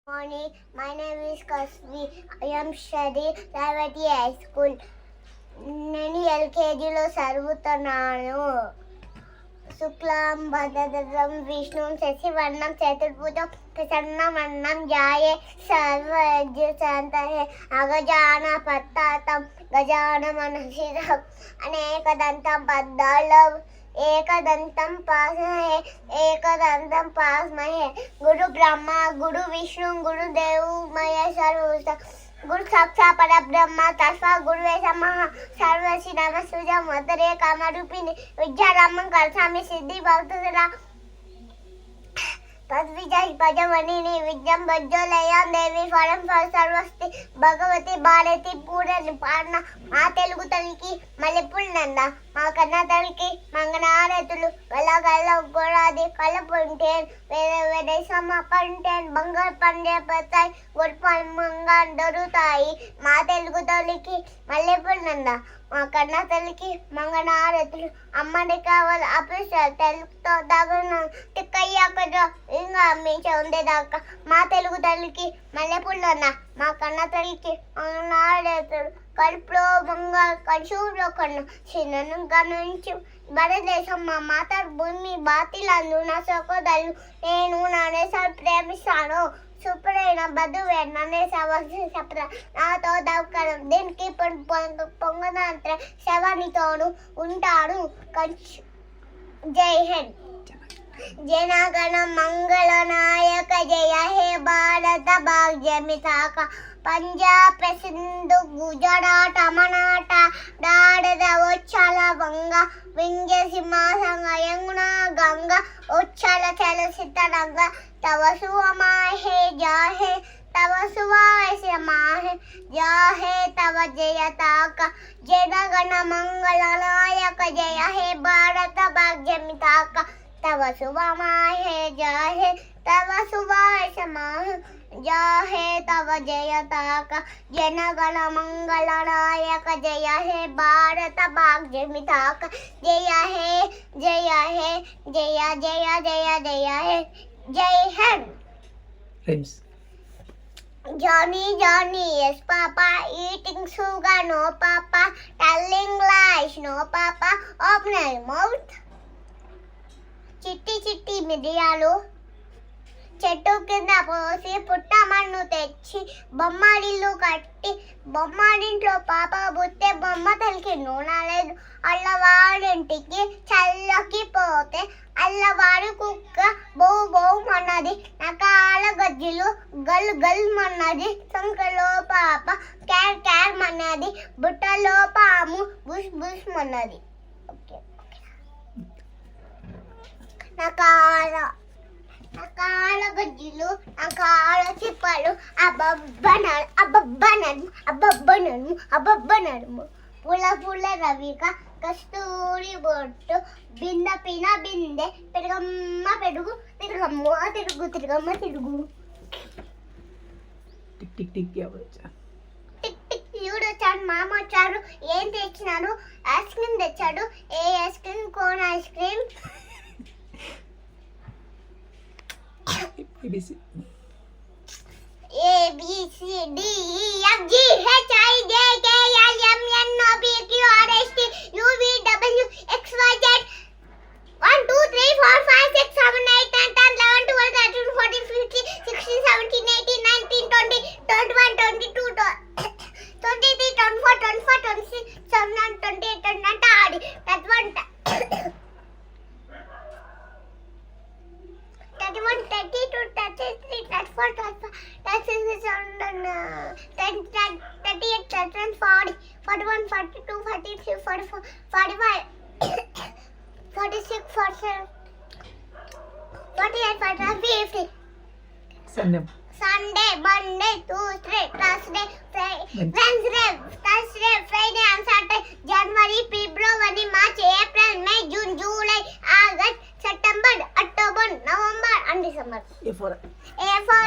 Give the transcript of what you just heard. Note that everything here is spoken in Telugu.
Morning. My name is Kasvi. I am studying Ravati High School. నేను ఎల్కేజీలో చదువుతున్నాను. శుక్లాం భద్రదం విష్ణుం శశివర్ణం చతుర్భుజం ప్రసన్నవదనం ధ్యాయే సర్వవిఘ్నోపశాంతయే అగజాన పద్మార్కం గజాననమఃశిరం అనేకదంతం పద్మార్కం एकदंतं पास्महे गुरु ब्रह्मा गुरु विष्णु गुरु देव महेश्वर गुरु साक्षात् परब्रह्म तस्मै गुरुवे नमः सर्वस्य नमस्तुभ्यं वरदे कामरूपिणी विद्यारम्भं करिष्यामि सिद्धि भवतु तद्विजय भजवनिनी विद्यं वज्जोलयां देवी फलं सर्वस्ति भगवती भारती पूर्ण पारణ మా తెలుగు తల్లికి మల్లెపూలనంద మా కన్న తల్లికి మంగళహారతులు గలగల గోడాది కలపుంటేన్ వేరే సమ పంటేన్ బంగారు పండే పతాయి గొప్పలు మంగ దొరుకుతాయి మా తెలుగు తల్లికి మల్లెపూలనంద మా కన్న తల్లికి మంగళహారతులు అమ్మడి కావాలి అప్పిస్తారు తెలుగుతో దగ్గర తిక్కయ్యాక ఇంకా మీచే ఉండేదాకా మా తెలుగు తల్లికి మల్లెపూలనంద మా కన్న తల్లికి మంగళహారతులు కడుపులో బంగారు కడుపులో కన్నా చిన్నను గమనించు భారతదేశం మా మాతృభూమి బాతిలందు నా సోదరులు నేను నా దేశాన్ని ప్రేమిస్తాను సూపరైన బదువే నన్నే చెప్పరా నాతో దౌకరం దీనికి పొంగనంత శవానితోను ఉంటాను జై హింద్ జనగణ మంగళ నాయక జయ హే భారత భాగ్యమితాక పంజాబ్ సింధు గుజరాట్ అమనాట దాడద వచ్చాల వంగ వింజ సింహాసంగ యమున గంగ వచ్చాల చలసితరంగ తవ సుమాహే జాహే తవ సువాసమాహే జాహే తవ జయతాక జనగణ మంగళ నాయక జయ హే భారత భాగ్యమితాక तव सुभमाहे जाहे तव सुभाषमाहे जाहे तव जयताक जनगण मंगल नायक जय हे भारत भाग्यमिताक जय हे जय हे जय जय जय जय हे जय Hind Johnny, Johnny, yes, Papa. Eating sugar, no, Papa. Telling lies, no, Papa. Open your mouth. చిట్టి చిట్టి మిరియాలు చెట్టు కింద పోసి పుట్టమన్ను తెచ్చి బొమ్మడిల్లు కట్టి బొమ్మడింట్లో పాప బుత్తే బొమ్మ తలకి నూనె లేదు అల్లవాడింటికి చల్లకి పోతే అల్లవాడి కుక్క బౌ బౌమన్నది నకాల గజ్జులు గల్ గల్ మన్నది సంకలో పాప క్యార్ క్యార్ మన్నది బుట్టలో పాము బుష్ బుష్ మన్నది. ఓకే నకాల గజ్జులు నకాల చిప్పలు అబ్బబ్బనడుము పుల పుల రవిక కస్తూరి బొట్టు బింద పిన బిందె పెరుగమ్మ పెరుగు తిరుగమ్మ తిరుగు తిరుగమ్మ తిరుగు tick tick tick tick tick ఈవిడ వచ్చాడు మామ వచ్చారు ఏం తెచ్చినారు ఐస్ క్రీమ్ తెచ్చాడు ఏ ice cream cone ice cream ABC A B C D E F G H I J K L M N O P Q R S T U V W X Y Z 1 2 3 4 5 6 7 8 9 10 11 12 13 14 15 16 17 18 19 20 21 22 23 24 25 26 27 28 29 30 31 32 33 34 35 36 37 38 39 40 41 42 43 44 45 46 47 48 49 50 Sunday, Monday, Tuesday, Thursday, Wednesday, Thursday, Friday and Saturday, January, February, March, April, May, June, July, August, September, October, November and December. A for A for